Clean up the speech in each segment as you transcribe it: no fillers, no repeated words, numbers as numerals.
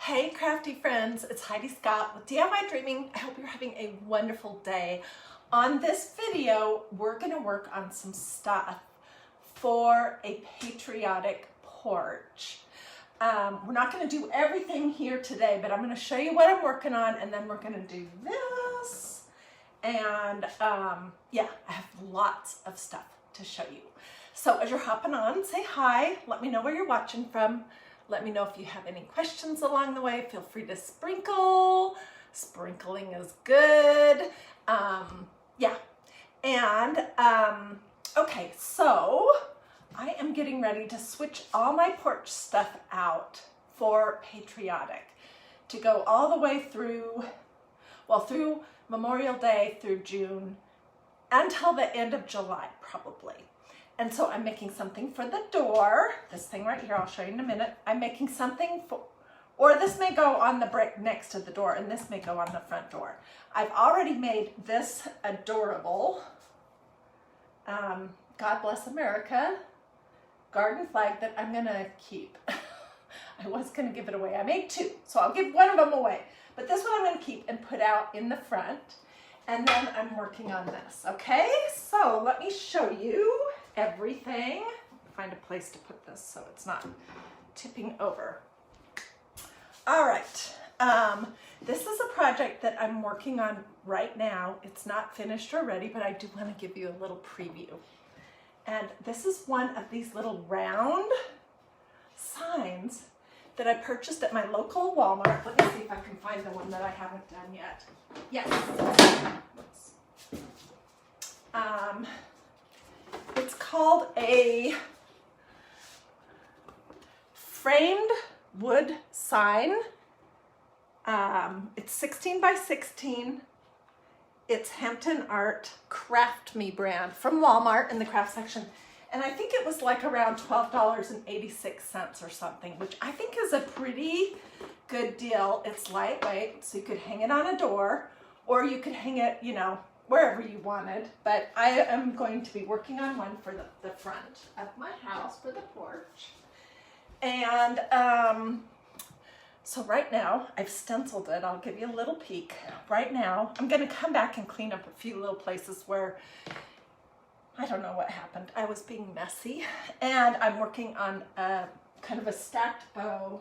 Hey crafty friends, it's Hiedi Scott with DiyDreaming. I hope you're having a wonderful day. On this video, we're gonna work on some stuff for a patriotic porch. We're not gonna do everything here today, but I'm gonna show you what I'm working on, and then we're gonna do this. And yeah, I have lots of stuff to show you. So as you're hopping on, say hi, let me know where you're watching from. Let me know if you have any questions along the way. Feel free to sprinkle. Sprinkling is good. Yeah. And okay, so I am getting ready to switch all my porch stuff out for Patriotic to go all the way through, well, through Memorial Day through June until the end of July, probably. And so I'm making something for the door. This thing right here, I'll show you in a minute. I'm making something for, or this may go on the brick next to the door, and this may go on the front door. I've already made this adorable, God Bless America garden flag that I'm gonna keep. I was gonna give it away. I made two, so I'll give one of them away. But this one I'm gonna keep and put out in the front. And then I'm working on this, okay? So let me show you everything. Find a place to put this so it's not tipping over. All right, this is a project that I'm working on right now. It's not finished or ready, but I do want to give you a little preview. And this is one of these little round signs that I purchased at my local Walmart. Let me see if I can find the one that I haven't done yet. Yes. It's called a framed wood sign. It's 16 by 16. It's Hampton Art Craft Me brand from Walmart in the craft section. And I think it was like around $12.86 or something, which I think is a pretty good deal. It's lightweight, so you could hang it on a door, or you could hang it, you know, wherever you wanted. But I am going to be working on one for the front of my house for the porch. And so right now, I've stenciled it. I'll give you a little peek. Right now, I'm gonna come back and clean up a few little places where I don't know what happened. I was being messy, and I'm working on a kind of a stacked bow.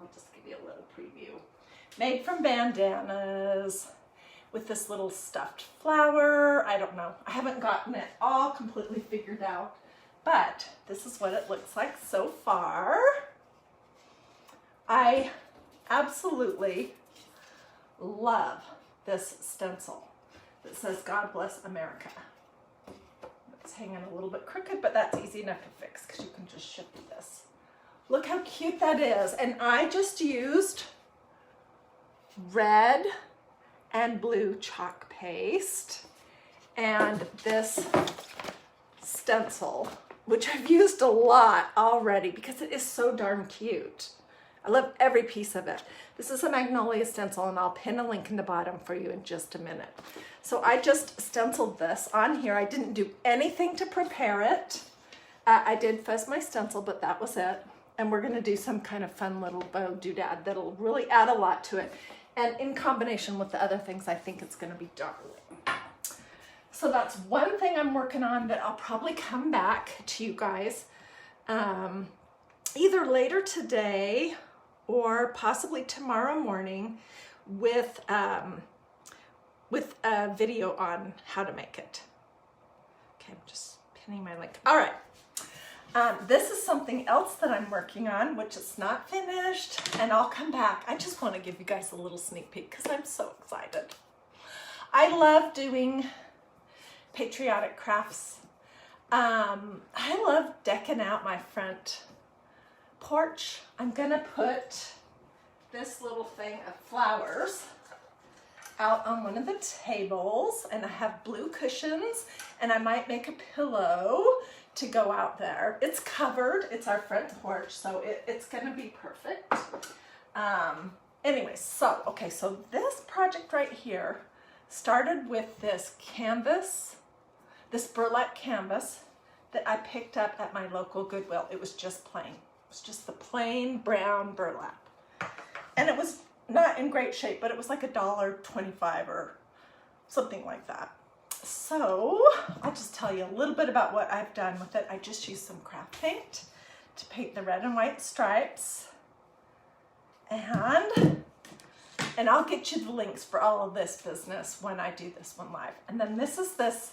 I'll just give you a little preview. Made from bandanas with this little stuffed flower. I don't know. I haven't gotten it all completely figured out, but this is what it looks like so far. I absolutely love this stencil that says God Bless America. It's hanging a little bit crooked, but that's easy enough to fix because you can just shift this. Look how cute that is. And I just used red and blue chalk paste and this stencil, which I've used a lot already because it is so darn cute. I love every piece of it. This is a Magnolia stencil, and I'll pin a link in the bottom for you in just a minute. So I just stenciled this on here. I didn't do anything to prepare it. I did fuzz my stencil, but that was it. And we're gonna do some kind of fun little bow doodad that'll really add a lot to it. And in combination with the other things, I think it's gonna be darling. So that's one thing I'm working on that I'll probably come back to you guys either later today or possibly tomorrow morning with a video on how to make it. Okay, I'm just pinning my link. All right. This is something else that I'm working on, which is not finished, and I'll come back. I just want to give you guys a little sneak peek because I'm so excited. I love doing patriotic crafts. I love decking out my front porch. I'm gonna put this little thing of flowers out on one of the tables, and I have blue cushions, and I might make a pillow to go out there. It's covered, it's our front porch, so it's gonna be perfect. Anyway, so, okay, so this project right here started with this canvas, this burlap canvas that I picked up at my local Goodwill. It was just plain. It's just the plain brown burlap. and it was not in great shape, but it was like $1.25 or something like that. So I'll just tell you a little bit about what I've done with it. I just used some craft paint to paint the red and white stripes, and I'll get you the links for all of this business when I do this one live. And then this is this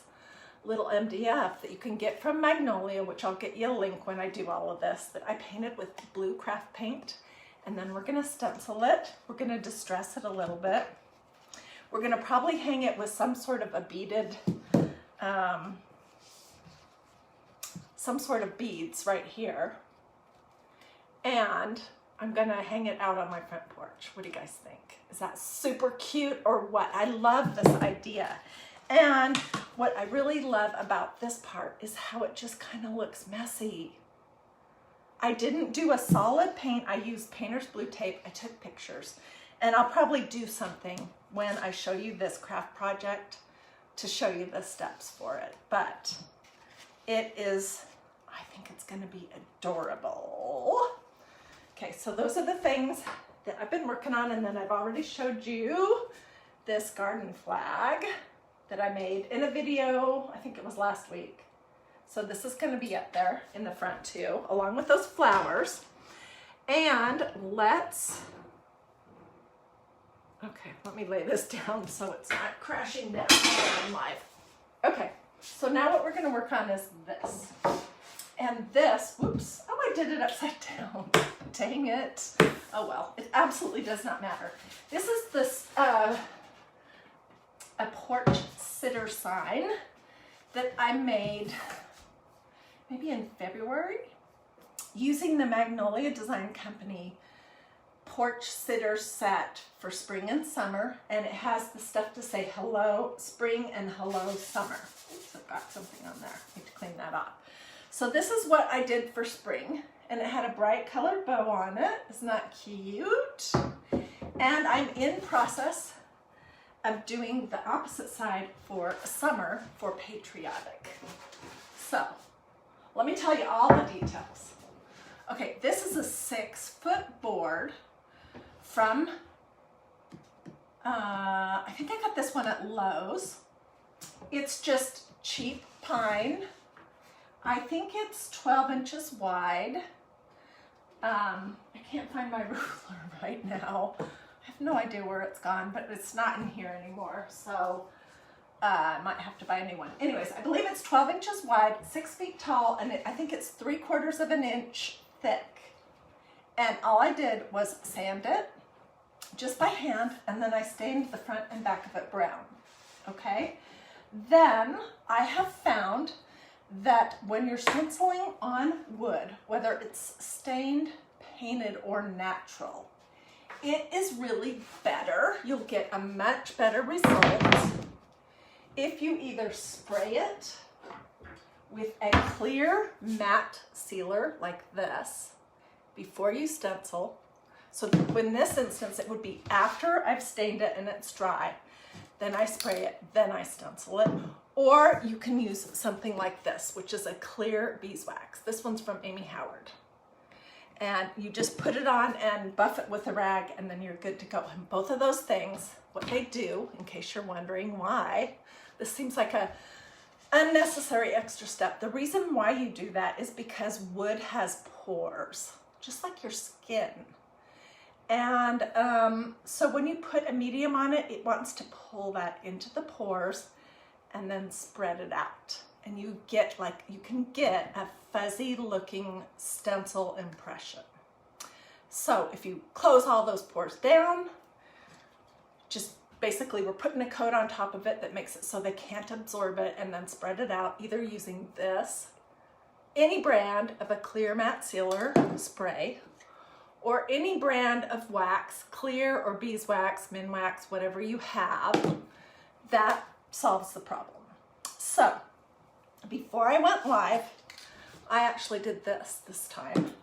little MDF that you can get from Magnolia, which I'll get you a link when I do all of this, that I painted with blue craft paint. And then we're gonna stencil it. We're gonna distress it a little bit. We're gonna probably hang it with some sort of a beaded, some sort of beads right here. And I'm gonna hang it out on my front porch. What do you guys think? Is that super cute or what? I love this idea. And what I really love about this part is how it just kind of looks messy. I didn't do a solid paint. I used painter's blue tape. I took pictures, and I'll probably do something when I show you this craft project to show you the steps for it. But it is, I think it's gonna be adorable. Okay, so those are the things that I've been working on, and then I've already showed you this garden flag that I made in a video, I think it was last week. So this is gonna be up there in the front too, along with those flowers. And okay, let me lay this down so it's not crashing down on live. Okay, so now what we're gonna work on is this. And this, whoops, oh, I did it upside down. Dang it. Oh well, it absolutely does not matter. This is this, a porch sitter sign that I made maybe in February using the Magnolia Design Company porch sitter set for spring and summer, and it has the stuff to say hello spring and hello summer. Oops, I've got something on there. I need to clean that off. So this is what I did for spring, and it had a bright colored bow on it. Isn't that cute? And I'm in process of doing the opposite side for summer for Patriotic. So let me tell you all the details. Okay, this is a 6-foot board from, I think I got this one at Lowe's. It's just cheap pine. I think it's 12 inches wide. I can't find my ruler right now. I have no idea where it's gone, but it's not in here anymore. So I might have to buy a new one. Anyways, I believe it's 12 inches wide, 6 feet tall, and I think it's 3/4 of an inch thick. And all I did was sand it just by hand, and then I stained the front and back of it brown. Okay? Then I have found that when you're stenciling on wood, whether it's stained, painted, or natural, it is really better. You'll get a much better result if you either spray it with a clear matte sealer like this before you stencil. So in this instance, it would be after I've stained it and it's dry. Then I spray it, then I stencil it. Or you can use something like this, which is a clear beeswax. This one's from Amy Howard. And you just put it on and buff it with a rag, and then you're good to go. And both of those things, what they do, in case you're wondering why, this seems like a unnecessary extra step. The reason why you do that is because wood has pores, just like your skin. And so when you put a medium on it, it wants to pull that into the pores and then spread it out. And you get you can get a fuzzy looking stencil impression. So if you close all those pores down, just basically we're putting a coat on top of it that makes it so they can't absorb it, and then spread it out either using this, any brand of a clear matte sealer spray, or any brand of wax, clear or beeswax, minwax, whatever you have, that solves the problem. So before I went live, I actually did this time.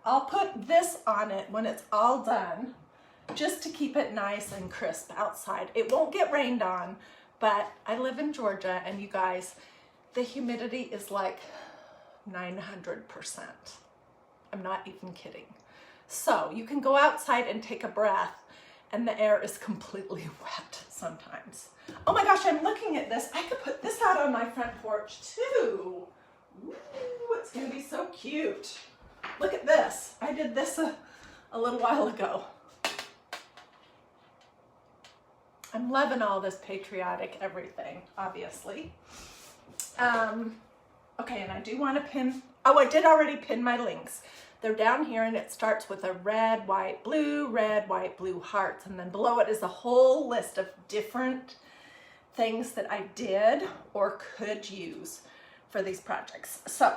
I'll put this on it when it's all done, just to keep it nice and crisp outside. It won't get rained on, but I live in Georgia, and you guys, the humidity is like 900%. I'm not even kidding. So you can go outside and take a breath and the air is completely wet sometimes. Oh my gosh, I'm looking at this. I could put this out on my front porch too. Ooh, it's gonna be so cute. Look at this. I did this a little while ago. I'm loving all this patriotic everything, obviously. Okay, and I do want to pin, oh, I did already pin my links. They're down here and it starts with a red, white, blue hearts. And then below it is a whole list of different things that I did or could use for these projects. So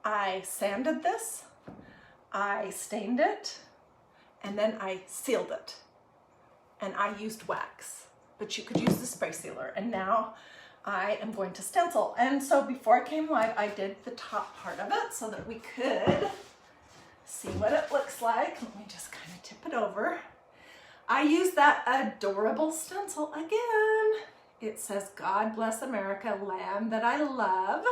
I sanded this, I stained it, and then I sealed it. And I used wax, but you could use the spray sealer. And now I am going to stencil. And so before I came live, I did the top part of it so that we could see what it looks like. Let me just kind of tip it over. I used that adorable stencil again. It says, God bless America, land that I love.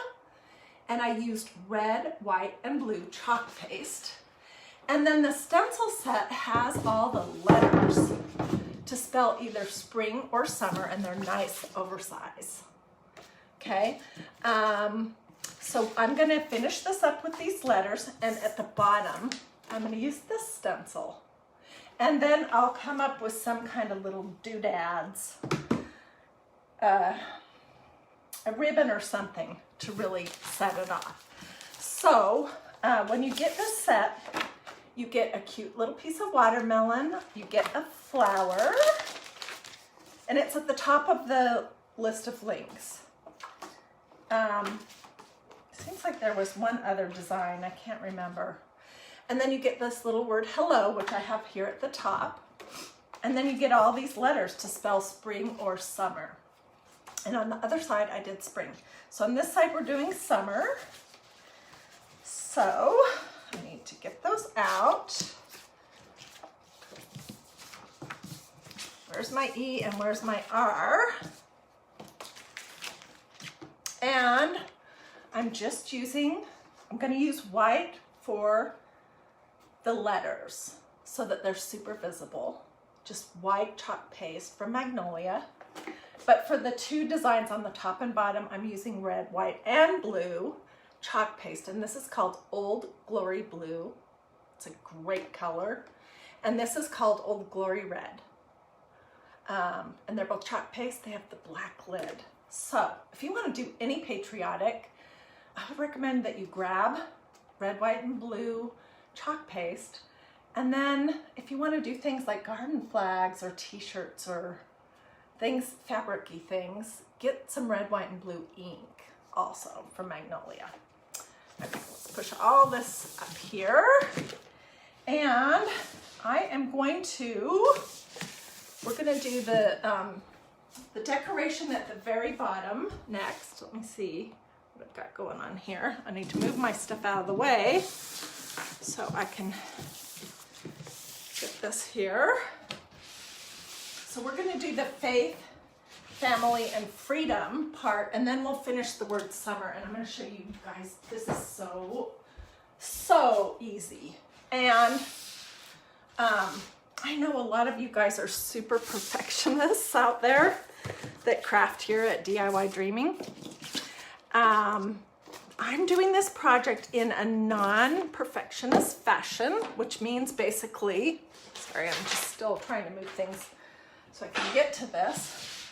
And I used red, white, and blue chalk paste. And then the stencil set has all the letters to spell either spring or summer, and they're nice oversized. Okay, so I'm gonna finish this up with these letters, and at the bottom, I'm gonna use this stencil. And then I'll come up with some kind of little doodads, a ribbon or something to really set it off. So when you get this set, you get a cute little piece of watermelon, you get a flower, and it's at the top of the list of links. Seems like there was one other design, I can't remember. And then you get this little word hello, which I have here at the top. And then you get all these letters to spell spring or summer. And on the other side, I did spring. So on this side, we're doing summer. So I need to get those out. Where's my E and where's my R? And I'm just using, I'm going to use white for the letters so that they're super visible. Just white chalk paste from Magnolia. But for the two designs on the top and bottom, I'm using red, white, and blue chalk paste. And this is called Old Glory Blue. It's a great color. And this is called Old Glory Red. And they're both chalk paste. They have the black lid. So if you want to do any patriotic, I would recommend that you grab red, white, and blue chalk paste. And then if you want to do things like garden flags or t-shirts or things, fabric-y things, get some red, white, and blue ink also from Magnolia. Okay, let's push all this up here. And I am going to, we're going to do the decoration at the very bottom next. Let me see what I've got going on here. I need to move my stuff out of the way so I can get this here. So we're going to do the faith, family, and freedom part, and then we'll finish the word summer. And I'm going to show you guys, this is so easy. And I know a lot of you guys are super perfectionists out there that craft here at DiyDreaming. I'm doing this project in a non-perfectionist fashion, which means basically, sorry, I'm just still trying to move things so I can get to this,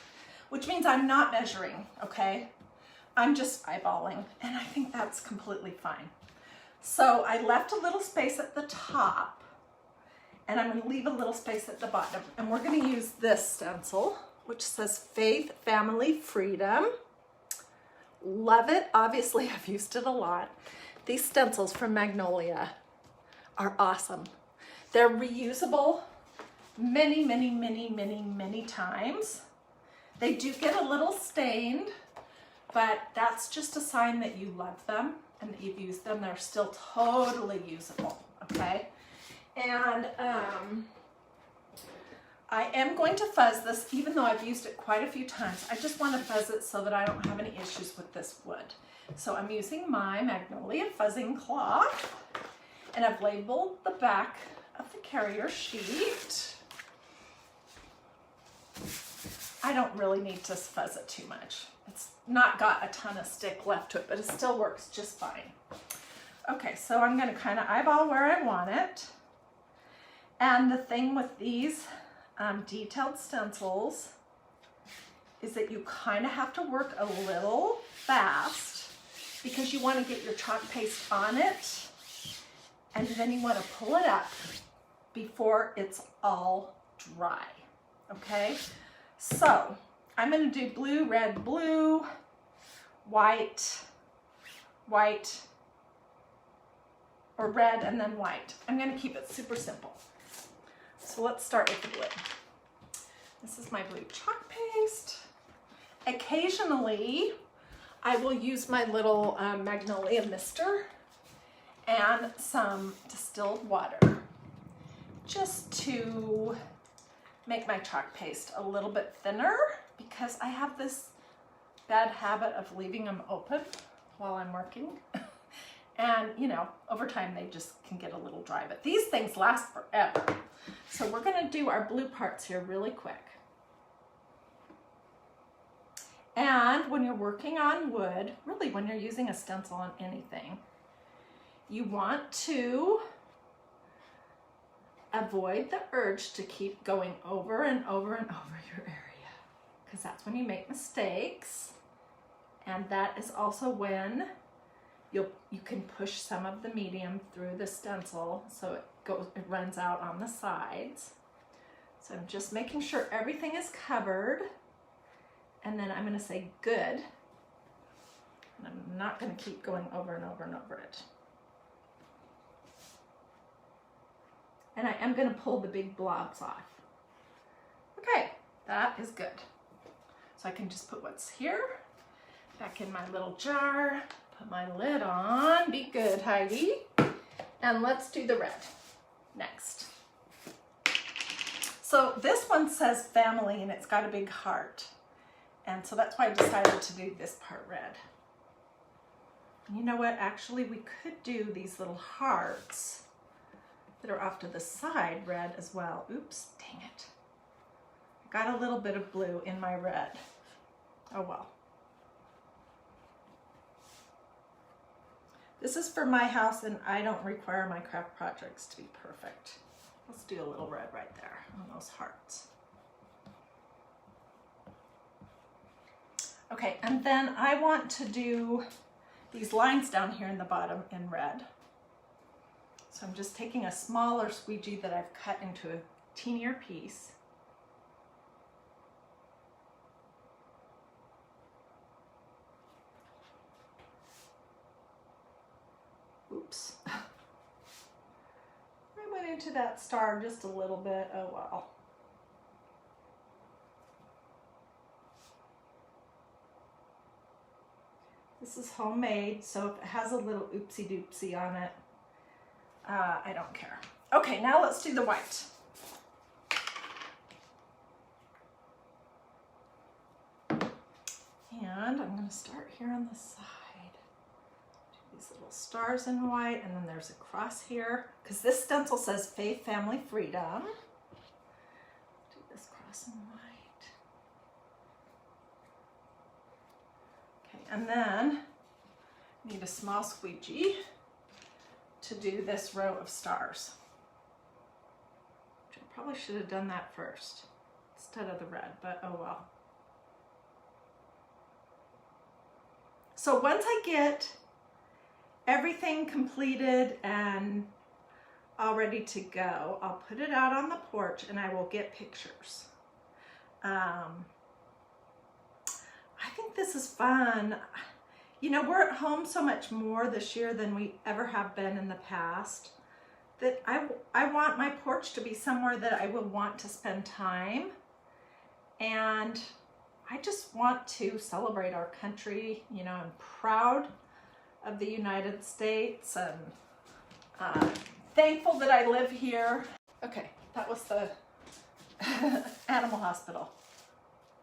which means I'm not measuring, okay? I'm just eyeballing, and I think that's completely fine. So I left a little space at the top, and I'm gonna leave a little space at the bottom, and we're gonna use this stencil, which says Faith, Family, Freedom. Love it. Obviously, I've used it a lot. These stencils from Magnolia are awesome. They're reusable many times. They do get a little stained, but that's just a sign that you love them and that you've used them. They're still totally usable, okay? And I am going to fuzz this, even though I've used it quite a few times. I just want to fuzz it so that I don't have any issues with this wood. So I'm using my Magnolia fuzzing cloth, And I've labeled the back of the carrier sheet. I don't really need to fuzz it too much. It's not got a ton of stick left to it, but it still works just fine. Okay, so I'm going to kind of eyeball where I want it. And the thing with these detailed stencils is that you kind of have to work a little fast because you want to get your chalk paste on it, and then you want to pull it up before it's all dry. Okay, so I'm going to do blue, red, blue, white, white, or red and then white. I'm going to keep it super simple. So let's start with the blue. This is my blue chalk paste. Occasionally, I will use my little Magnolia mister and some distilled water just to make my chalk paste a little bit thinner, because I have this bad habit of leaving them open while I'm working. And, you know, over time they just can get a little dry, but these things last forever. So we're going to do our blue parts here really quick. And when you're working on wood, really when you're using a stencil on anything, you want to avoid the urge to keep going over and over and over your area, because that's when you make mistakes. And that is also when you can push some of the medium through the stencil so it runs out on the sides. So I'm just making sure everything is covered, and then I'm going to say good, and I'm not going to keep going over and over and over it. And I am going to pull the big blobs off. Okay, that is good. So I can just put what's here back in my little jar, put my lid on, be good, Heidi. And let's do the red next. So this one says family and it's got a big heart. And so that's why I decided to do this part red. You know what, actually we could do these little hearts that are off to the side red as well. Oops, dang it. I got a little bit of blue in my red. Oh well. This is for my house and I don't require my craft projects to be perfect. Let's do a little red right there on those hearts. Okay, and then I want to do these lines down here in the bottom in red. So I'm just taking a smaller squeegee that I've cut into a teenier piece. Oops. I went into that star just a little bit, oh well. This is homemade, so if it has a little oopsie doopsie on it, I don't care. Okay, now let's do the white. And I'm going to start here on the side. Do these little stars in white, and then there's a cross here, because this stencil says Faith, Family, Freedom. Do this cross in white. Okay, and then I need a small squeegee to do this row of stars. Which I probably should have done that first instead of the red, but oh well. So once I get everything completed and all ready to go, I'll put it out on the porch and I will get pictures. I think this is fun. You know, we're at home so much more this year than we ever have been in the past, that I want my porch to be somewhere that I will want to spend time. And I just want to celebrate our country. You know, I'm proud of the United States and thankful that I live here. Okay, that was the animal hospital.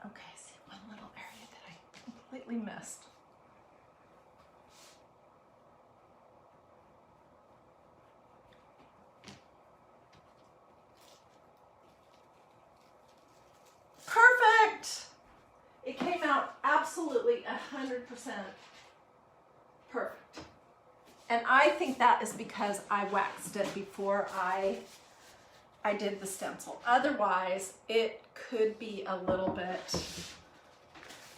Okay, see one little area that I completely missed. absolutely 100% perfect. And I think that is because I waxed it before I did the stencil. Otherwise, it could be a little bit,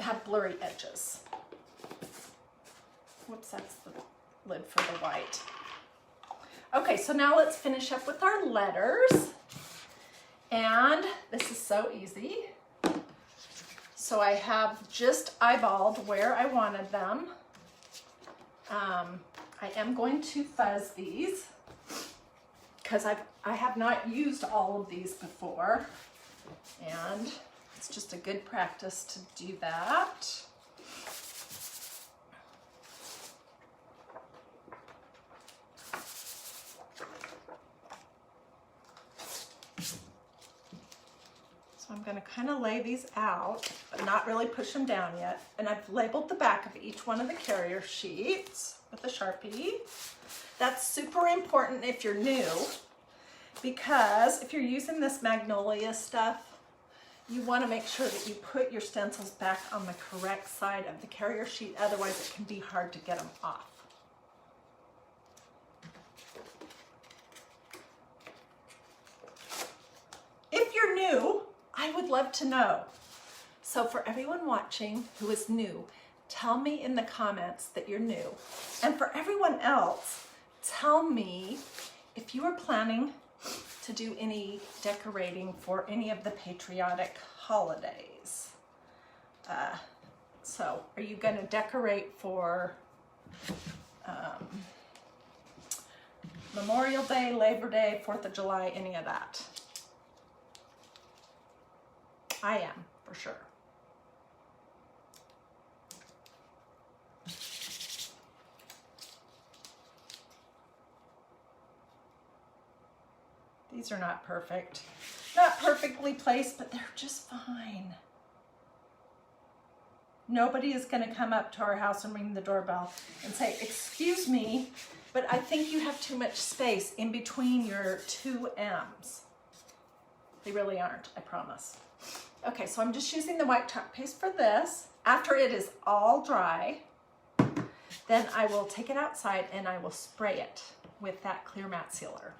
have blurry edges. Whoops, that's the lid for the white. Okay, so now let's finish up with our letters. And this is so easy. So I have just eyeballed where I wanted them. I am going to fuzz these because I have not used all of these before, and it's just a good practice to do that. So I'm going to kind of lay these out, but not really push them down yet. And I've labeled the back of each one of the carrier sheets with a Sharpie. That's super important if you're new, because if you're using this Magnolia stuff, you want to make sure that you put your stencils back on the correct side of the carrier sheet. Otherwise, it can be hard to get them off. If you're new, I would love to know. So for everyone watching who is new, tell me in the comments that you're new. And for everyone else, tell me if you are planning to do any decorating for any of the patriotic holidays. So are you going to decorate for Memorial Day, Labor Day, 4th of July, any of that? I am, for sure. These are not perfect. Not perfectly placed, but they're just fine. Nobody is going to come up to our house and ring the doorbell and say, "Excuse me, but I think you have too much space in between your two M's." They really aren't, I promise. Okay, so I'm just using the white chalk paste for this. After it is all dry, then I will take it outside and I will spray it with that clear matte sealer.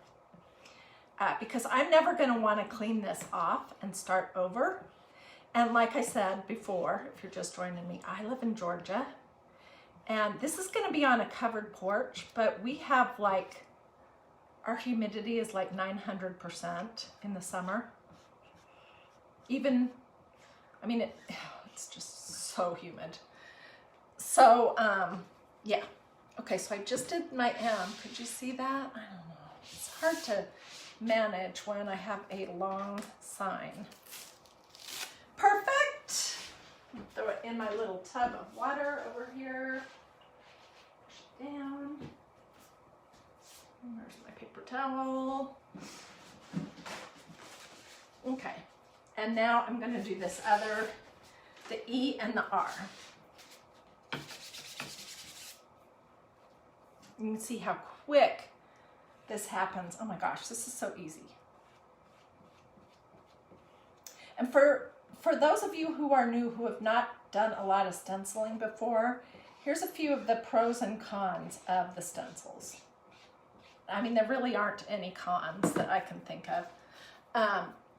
Because I'm never going to want to clean this off and start over. And like I said before, if you're just joining me, I live in Georgia. And this is going to be on a covered porch, but we have like, our humidity is like 900% in the summer. Even, I mean, it's just so humid. So, yeah. Okay, so I just did my M. Could you see that? I don't know. It's hard to manage when I have a long sign. Perfect. Throw it in my little tub of water over here. Push it down. And there's my paper towel. Okay. And now I'm going to do this other, the E and the R. You can see how quick this happens. Oh my gosh, this is so easy. And for those of you who are new, who have not done a lot of stenciling before, here's a few of the pros and cons of the stencils. I mean, there really aren't any cons that I can think of.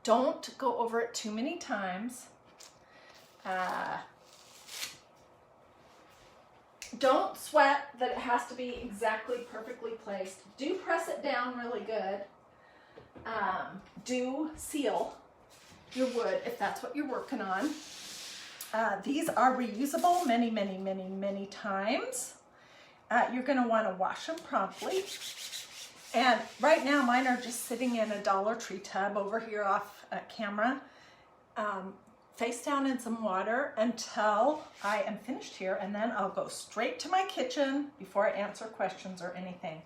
Don't go over it too many times. Don't sweat that it has to be exactly perfectly placed. Do press it down really good. Do seal your wood if that's what you're working on. These are reusable many, many, many, many times. You're going to want to wash them promptly. And right now mine are just sitting in a Dollar Tree tub over here off camera, face down in some water until I am finished here, and then I'll go straight to my kitchen before I answer questions or anything.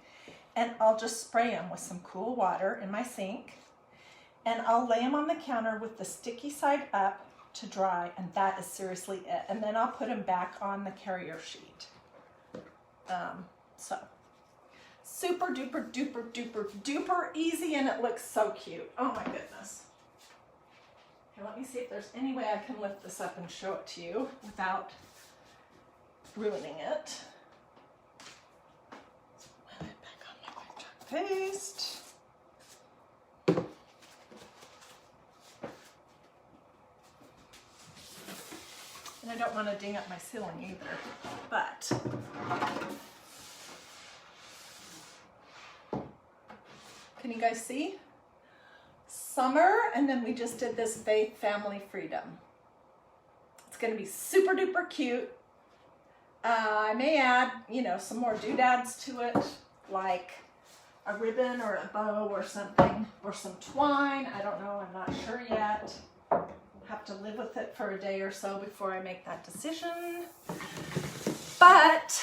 And I'll just spray them with some cool water in my sink, and I'll lay them on the counter with the sticky side up to dry, and that is seriously it. And then I'll put them back on the carrier sheet. So super duper duper duper duper easy, and it looks so cute. Oh my goodness. Okay, let me see if there's any way I can lift this up and show it to you without ruining it. Put it back on my quick chalk paste. And I don't want to ding up my ceiling either, but can you guys see? Summer, and then we just did this faith, family, freedom. It's going to be super duper cute. I may add, you know, some more doodads to it, like a ribbon or a bow or something, or some twine. I don't know, I'm not sure yet. Have to live with it for a day or so before I make that decision. But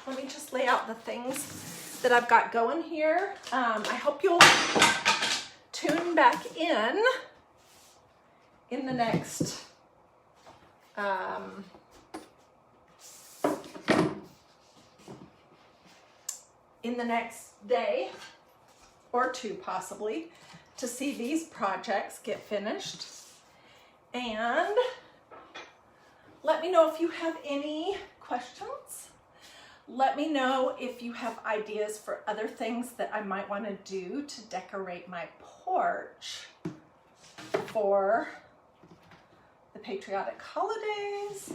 let me just lay out the things that I've got going here. I hope you'll tune back in the next day or two possibly to see these projects get finished. And let me know if you have any questions. Let me know if you have ideas for other things that I might want to do to decorate my porch for the patriotic holidays.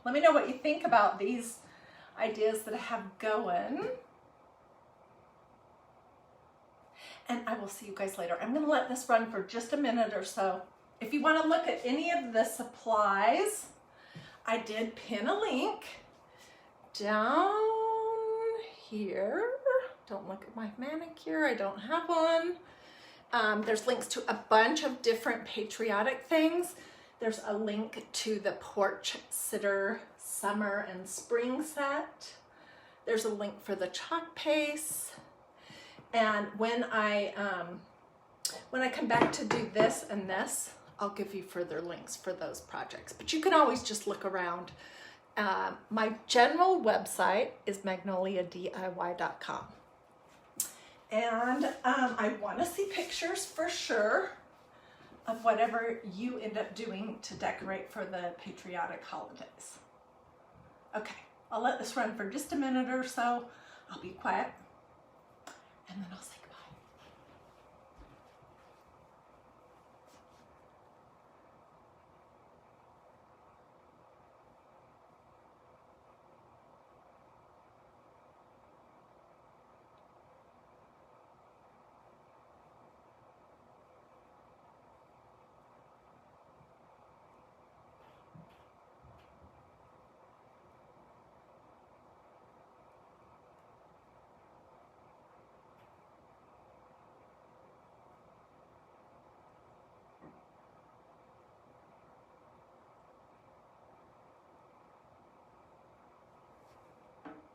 Let me know what you think about these ideas that I have going. And I will see you guys later. I'm gonna let this run for just a minute or so. If you wanna look at any of the supplies, I did pin a link down here. Don't look at my manicure, I don't have one. There's links to a bunch of different patriotic things. There's a link to the Porch Sitter Summer and Spring set. There's a link for the chalk paste. And when I come back to do this and this, I'll give you further links for those projects. But you can always just look around. My general website is magnoliadiy.com. And I want to see pictures for sure of whatever you end up doing to decorate for the patriotic holidays. Okay, I'll let this run for just a minute or so. I'll be quiet, and then I'll say goodbye.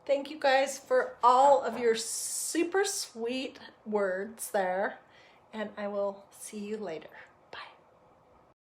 Thank you guys for all of your super sweet words there, and I will see you later.